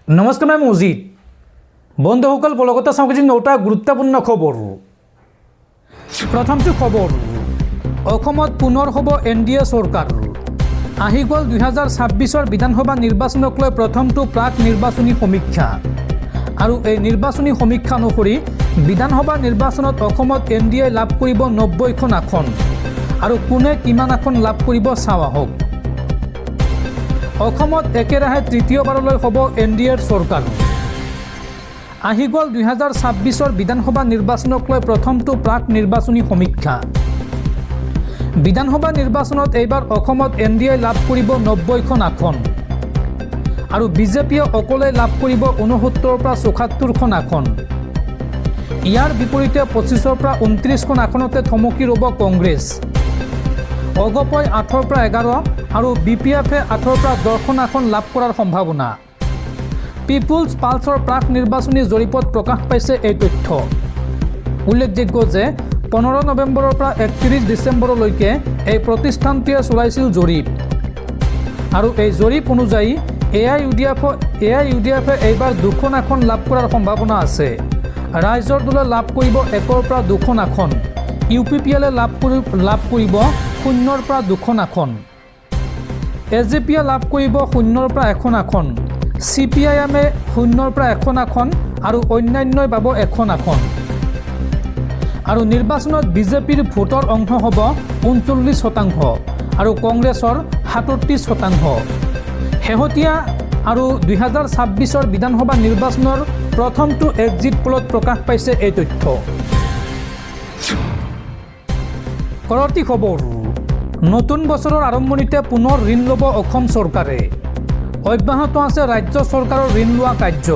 নমস্কাৰ মই মজিদ বন্ধুসকল বলগতে চাওঁ কিছু নটা গুৰুত্বপূৰ্ণ খবৰ। প্ৰথমটো খবৰ, অসমত পুনৰ হ'ব NDA চৰকাৰ। আহি গ'ল 2026 বিধানসভা নিৰ্বাচনক লৈ প্ৰথমটো প্ৰাক নিৰ্বাচনী সমীক্ষা। আৰু এই নিৰ্বাচনী সমীক্ষা অনুসৰি বিধানসভা নিৰ্বাচনত অসমত NDA লাভ কৰিব 90খন আসন। আৰু কোনে কিমান আসন লাভ কৰিব চাওঁ আহক। অসমত একেৰাহে তৃতীয়বাৰলৈ হ'ব NDAৰ চৰকাৰ। আহি গ'ল 2026 বিধানসভা নিৰ্বাচনক লৈ প্ৰথমটো প্ৰাক নিৰ্বাচনী সমীক্ষা। বিধানসভা নিৰ্বাচনত এইবাৰ অসমত NDA লাভ কৰিব 90খন আসন। আৰু বিজেপিয়ে অকলে লাভ কৰিব 69ৰ পৰা 74খন আসন। ইয়াৰ বিপৰীতে 25ৰ পৰা 29খন আসনতে থমকি ৰ'ব কংগ্ৰেছ। অগপই 8ৰ পৰা 11 আৰু BPFে 8ৰ পৰা 10খন আসন লাভ কৰাৰ সম্ভাৱনা। পিপুলছ পালছৰ প্ৰাক নিৰ্বাচনী জৰীপত প্ৰকাশ পাইছে এই তথ্য। উল্লেখযোগ্য যে 15 নৱেম্বৰৰ পৰা 31 ডিচেম্বৰলৈকে এই প্ৰতিষ্ঠানটোৱে চলাইছিল জৰীপ। আৰু এই জৰীপ অনুযায়ী AIUDFে এইবাৰ 2খন আসন লাভ কৰাৰ সম্ভাৱনা আছে। ৰাইজৰ দলে লাভ কৰিব 1ৰ পৰা 2খন আসন। UPPLে লাভ কৰিব 0ৰ পৰা 2খন আসন। AJPয়ে লাভ কৰিব 0ৰ পৰা 1খন আসন। CPIMে 0ৰ পৰা 1খন আসন আৰু অন্যান্যই পাব 1খন আসন। আৰু নিৰ্বাচনত বিজেপিৰ ভোটৰ অংশ হ'ব 39% আৰু কংগ্ৰেছৰ 37%। শেহতীয়া আৰু 2026 বিধানসভা নিৰ্বাচনৰ প্ৰথমটো এক্সিট পোলত প্ৰকাশ পাইছে এই তথ্য। পৰৱৰ্তী খবৰ, নতুন বছৰৰ আৰম্ভণিতে পুনৰ ঋণ ল'ব অসম চৰকাৰে। অব্যাহত আছে ৰাজ্য চৰকাৰৰ ঋণ লোৱা কাৰ্য।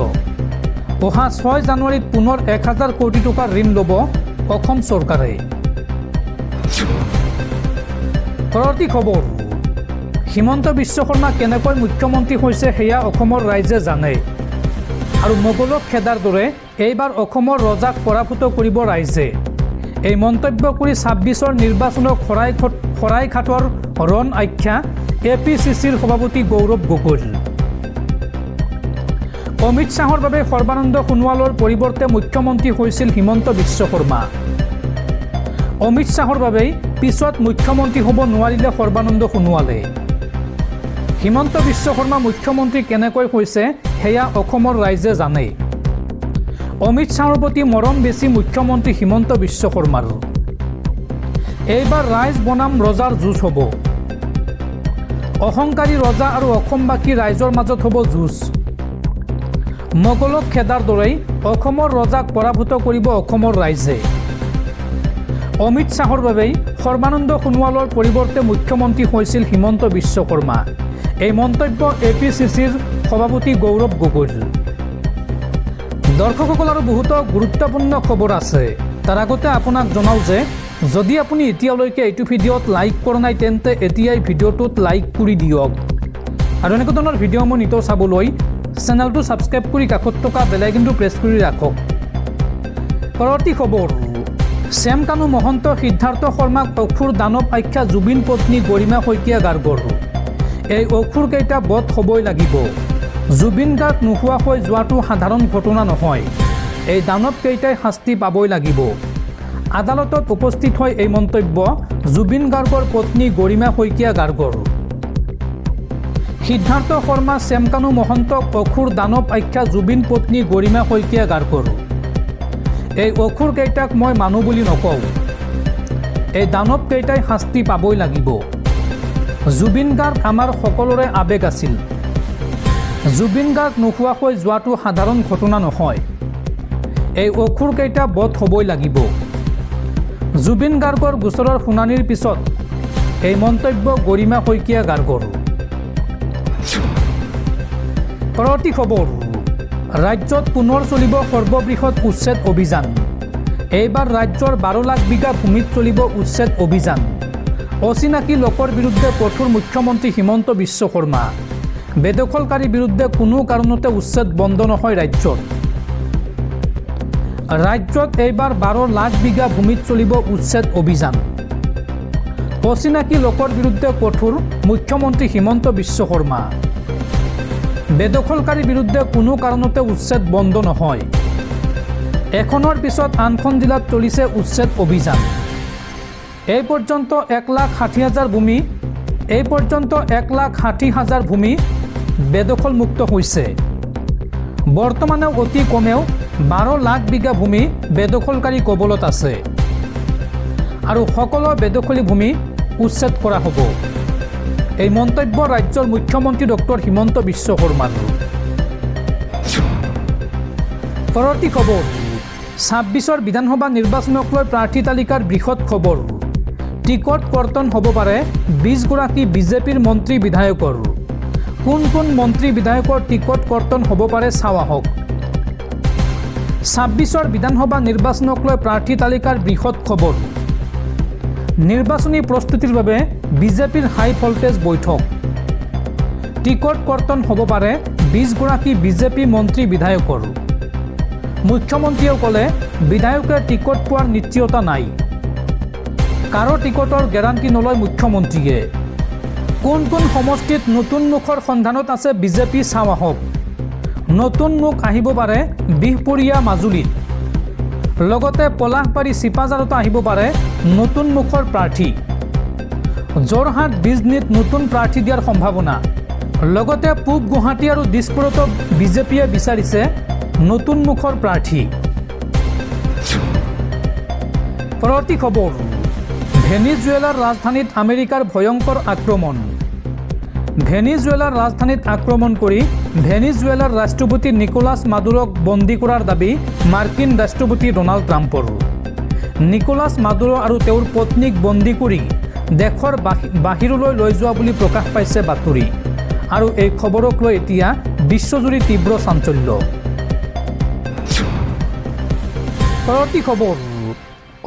অহা 6 জানুৱাৰীত পুনৰ 1000 কোটি টকাৰ ঋণ ল'ব অসম চৰকাৰে। পৰৱৰ্তী খবৰ, হিমন্ত বিশ্ব শৰ্মা কেনেকৈ মুখ্যমন্ত্ৰী হৈছে সেয়া অসমৰ ৰাইজে জানে। আৰু মোগলক খেদাৰ দৰে এইবাৰ অসমৰ ৰজাক পৰাভূত কৰিব ৰাইজে। এই মন্তব্য কৰি 26ৰ নিৰ্বাচনক শৰাইঘাটৰ ৰণ আখ্যা APCCৰ সভাপতি গৌৰৱ গগৈৰ। অমিত শ্বাহৰ বাবে সৰ্বানন্দ সোণোৱালৰ পৰিৱৰ্তে মুখ্যমন্ত্ৰী হৈছিল হিমন্ত বিশ্ব শৰ্মা। অমিত শ্বাহৰ বাবেই পিছত মুখ্যমন্ত্ৰী হ'ব নোৱাৰিলে সৰ্বানন্দ সোণোৱালে। হিমন্ত বিশ্ব শৰ্মা মুখ্যমন্ত্ৰী কেনেকৈ হৈছে সেয়া অসমৰ ৰাইজে জানে। অমিত শ্বাহৰ প্ৰতি মৰম বেছি মুখ্যমন্ত্ৰী হিমন্ত বিশ্ব শৰ্মাৰ। এইবাৰ ৰাইজ বনাম ৰজাৰ যুঁজ হ'ব। অহংকাৰী ৰজা আৰু অসমবাসী ৰাইজৰ মাজত হ'ব যুঁজ। মোগলক খেদাৰ দৰেই অসমৰ ৰজাক পৰাভূত কৰিব অসমৰ ৰাইজে। অমিত শ্বাহৰ বাবেই সৰ্বানন্দ সোণোৱালৰ পৰিৱৰ্তে মুখ্যমন্ত্ৰী হৈছিল হিমন্ত বিশ্ব শৰ্মা। এই মন্তব্য APCCৰ সভাপতি গৌৰৱ গগৈৰ। দৰ্শকসকল, আৰু বহুতো গুৰুত্বপূৰ্ণ খবৰ আছে। তাৰ আগতে আপোনাক জনাওঁ যে যদি আপুনি এতিয়ালৈকে এইটো ভিডিঅ'ত লাইক কৰা নাই তেন্তে এতিয়াই ভিডিঅ'টোত লাইক কৰি দিয়ক। আৰু এনেকুৱা ধৰণৰ ভিডিঅ'সমূহ নিতৌ চাবলৈ চেনেলটো ছাবস্ক্ৰাইব কৰি কাষত থকা বেল আইকনটো প্ৰেছ কৰি ৰাখক। পৰৱৰ্তী খবৰ, শ্যাম কানু মহন্ত সিদ্ধাৰ্থ শৰ্মাক অসুৰ দানৱ আখ্যা জুবিন পত্নী গৰিমা শইকীয়া গাৰ্গৰ। এই অসুৰকেইটা বধ হ'বই লাগিব। জুবিন গাৰ্গ নোহোৱা হৈ যোৱাটো সাধাৰণ ঘটনা নহয়। এই দানৱকেইটাই শাস্তি পাবই লাগিব। আদালতত উপস্থিত হৈ এই মন্তব্য জুবিন গাৰ্গৰ পত্নী গৰিমা শইকীয়া গাৰ্গৰ। সিদ্ধাৰ্থ শৰ্মা শ্যাম কানু মহন্তক অসুৰ দানৱ আখ্যা জুবিন পত্নী গৰিমা শইকীয়া গাৰ্গৰ। এই অসুৰকেইটাক মই মানুহ বুলি নকওঁ। এই দানৱকেইটাই শাস্তি পাবই লাগিব। জুবিন গাৰ্গ আমাৰ সকলোৰে আৱেগ আছিল। জুবিন গাৰ্গ নোহোৱা হৈ যোৱাটো সাধাৰণ ঘটনা নহয়। এই অসুৰকেইটা বধ হ'বই লাগিব। জুবিন গাৰ্গৰ গোচৰৰ শুনানিৰ পিছত এই মন্তব্য গৰিমা শইকীয়া গাৰ্গৰ। পৰৱৰ্তী খবৰ, ৰাজ্যত পুনৰ চলিব সৰ্ববৃহৎ উচ্ছেদ অভিযান। এইবাৰ ৰাজ্যৰ 12 লাখ বিঘা ভূমিত চলিব উচ্ছেদ অভিযান। অচিনাকি লোকৰ বিৰুদ্ধে কঠোৰ মুখ্যমন্ত্ৰী হিমন্ত বিশ্ব শৰ্মা। বেদখলকাৰীৰ বিৰুদ্ধে কোনো কাৰণতে উচ্ছেদ বন্ধ নহয় ৰাজ্যত। ৰাজ্যত এইবাৰ 12 লাখ বিঘা ভূমিত চলিব উচ্ছেদ অভিযান। অচিনাকি লোকৰ বিৰুদ্ধে কঠোৰ মুখ্যমন্ত্ৰী হিমন্ত বিশ্ব শৰ্মা। বেদখলকাৰীৰ বিৰুদ্ধে কোনো কাৰণতে উচ্ছেদ বন্ধ নহয়। এখনৰ পিছত আনখন জিলাত চলিছে উচ্ছেদ অভিযান। এই পৰ্যন্ত 1,60,000 ভূমি ভূমি বেদখলমুক্ত হৈছে। বৰ্তমানে অতি কমেও 12 লাখ বিঘা ভূমি বেদখলকাৰী কবলত আছে আৰু সকলো বেদখলী ভূমি উচ্ছেদ কৰা হ'ব। এই মন্তব্য ৰাজ্যৰ মুখ্যমন্ত্ৰী ডক্টৰ হিমন্ত বিশ্ব শৰ্মাৰ। পৰৱৰ্তী খবৰ, 26 বিধানসভা নিৰ্বাচনক লৈ প্ৰাৰ্থী তালিকাৰ বৃহৎ খবৰ। টিকট কৰ্তন হ'ব পাৰে 20 গৰাকী বিজেপিৰ মন্ত্ৰী বিধায়কৰ। কোন কোন মন্ত্ৰী বিধায়কৰ টিকট কৰ্তন হ'ব পাৰে চাওঁ আহক। 26 বিধানসভা নিৰ্বাচনক লৈ প্ৰাৰ্থী তালিকাৰ বৃহৎ খবৰ। নিৰ্বাচনী প্ৰস্তুতিৰ বাবে বিজেপিৰ হাই ভল্টেজ বৈঠক। টিকট কৰ্তন হ'ব পাৰে 20 গৰাকী বিজেপি মন্ত্ৰী বিধায়কৰ। মুখ্যমন্ত্ৰীয়ে ক'লে বিধায়কে টিকট পোৱাৰ নিশ্চয়তা নাই। কাৰো টিকটৰ গেৰাণ্টি নলয় মুখ্যমন্ত্ৰীয়ে। কোন কোন সমষ্টিত নতুন মুখৰ সন্ধানত আছে বিজেপি চাওঁ আহক। নতুন মুখ আহিব পাৰে বিহপুৰীয়া মাজুলীত। লগতে পলাশবাৰী চিপাঝাৰতো আহিব পাৰে নতুন মুখৰ প্ৰাৰ্থী। যোৰহাট বিজনীত নতুন প্ৰাৰ্থী দিয়াৰ সম্ভাৱনা। লগতে পূব গুৱাহাটী আৰু দিছপুৰতো বিজেপিয়ে বিচাৰিছে নতুন মুখৰ প্ৰাৰ্থী। পৰৱৰ্তী খবৰ, ভেনিজুৱেলাৰ ৰাজধানীত আমেৰিকাৰ ভয়ংকৰ আক্ৰমণ। ভেনিজুৱেলাৰ ৰাজধানীত আক্ৰমণ কৰি ভেনিজুৱেলাৰ ৰাষ্ট্ৰপতি নিকোলাছ মাদুৰক বন্দী কৰাৰ দাবী মাৰ্কিন ৰাষ্ট্ৰপতি ডনাল্ড ট্ৰাম্পৰ। নিকোলাছ মাদুৰ আৰু তেওঁৰ পত্নীক বন্দী কৰি দেশৰ বাহিৰলৈ লৈ যোৱা বুলি প্ৰকাশ পাইছে বাতৰি। আৰু এই খবৰক লৈ এতিয়া বিশ্বজুৰি তীব্ৰ চাঞ্চল্য। পৰৱৰ্তী খবৰ,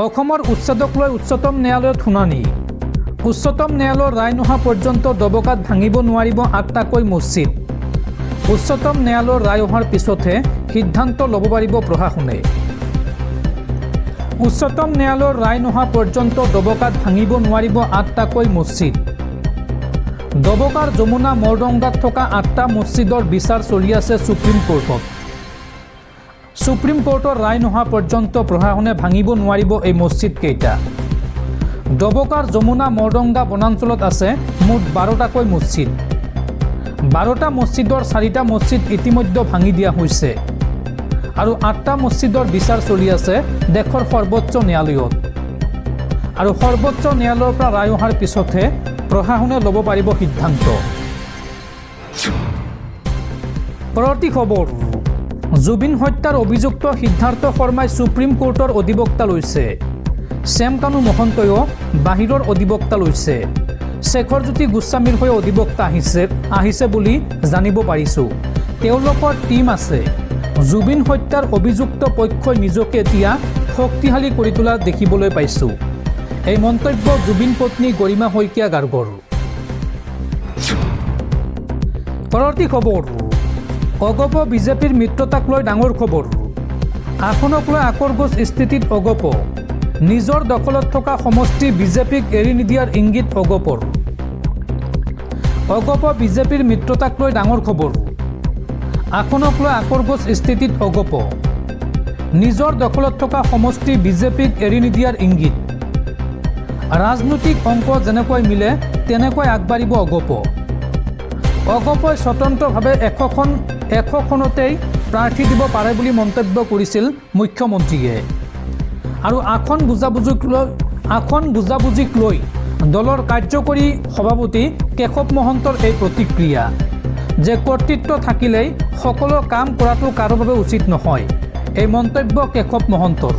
অসমৰ উচ্ছেদক লৈ উচ্চতম ন্যায়ালয়ত শুনানি। উচ্চতম ন্যায়ালয়ৰ ৰায় নোহোৱা পৰ্যন্ত দবকাত ভাঙিব নোৱাৰিব 8টাকৈ মছজিদ। উচ্চতম ন্যায়ালয়ৰ ৰায় অহাৰ পিছতহে সিদ্ধান্ত ল'ব পাৰিব প্ৰশাসনে। উচ্চতম ন্যায়ালয়ৰ ৰায় নোহোৱা পৰ্যন্ত দবকাত ভাঙিব নোৱাৰিব 8টাকৈ মছজিদ। দবকাৰ যমুনা মৰডংগাত থকা 8টা মছজিদৰ বিচাৰ চলি আছে সুপ্ৰিম কোৰ্টত। সুপ্ৰিম কোৰ্টৰ ৰায় নোহোৱা পৰ্যন্ত প্ৰশাসনে ভাঙিব নোৱাৰিব এই মছজিদ কেইটা। দবকাৰ যমুনা মৰডংগা বনাঞ্চলত আছে মুঠ 12টাকৈ মছজিদ। 12টা মছজিদৰ 4টা মছজিদ ইতিমধ্যে ভাঙি দিয়া হৈছে আৰু 8টা মছজিদৰ বিচাৰ চলি আছে দেশৰ সৰ্বোচ্চ ন্যায়ালয়ত। আৰু সৰ্বোচ্চ ন্যায়ালয়ৰ পৰা ৰায় অহাৰ পিছতহে প্ৰশাসনে ল'ব পাৰিব সিদ্ধান্ত। পৰৱৰ্তী খবৰ, জুবিন হত্যাৰ অভিযুক্ত সিদ্ধাৰ্থ শৰ্মাই সুপ্ৰিম কোৰ্টৰ অধিবক্তা লৈছে। শ্যামকানু মহন্তয়ো বাহিৰৰ অধিবক্তা লৈছে। শেখৰজ্যোতি গোস্বামীৰ হৈ অধিবক্তা আহিছে বুলি জানিব পাৰিছোঁ। তেওঁলোকৰ টীম আছে। জুবিন হত্যাৰ অভিযুক্ত পক্ষই নিজকে এতিয়া শক্তিশালী কৰি তোলা দেখিবলৈ পাইছোঁ। এই মন্তব্য জুবিন পত্নী গৰিমা শইকীয়া গাৰ্গৰ। পৰৱৰ্তী খবৰ, অগপ বিজেপিৰ মিত্ৰতাক লৈ ডাঙৰ খবৰ। আসনক লৈ আকৰগোজ স্থিতিত অগপ। নিজৰ দখলত থকা সমষ্টি বিজেপিক এৰি নিদিয়াৰ ইংগিত অগপৰ। অগপ বিজেপিৰ মিত্ৰতাক লৈ ডাঙৰ খবৰ। আসনক লৈ আকৰগোজ স্থিতিত অগপ। নিজৰ দখলত থকা সমষ্টি বিজেপিক এৰি নিদিয়াৰ ইংগিত। ৰাজনৈতিক অংক যেনেকৈ মিলে তেনেকৈ আগবাঢ়িব অগপ। অগপই স্বতন্ত্ৰভাৱে এশখনতেই প্ৰাৰ্থী দিব পাৰে বুলি মন্তব্য কৰিছিল মুখ্যমন্ত্ৰীয়ে। আৰু আসন বুজাবুজিক লৈ দলৰ কাৰ্যকৰী সভাপতি কেশৱ মহন্তৰ এই প্ৰতিক্ৰিয়া যে কৰ্তৃত্ব থাকিলেই সকলো কাম কৰাটো কাৰো বাবে উচিত নহয়। এই মন্তব্য কেশৱ মহন্তৰ।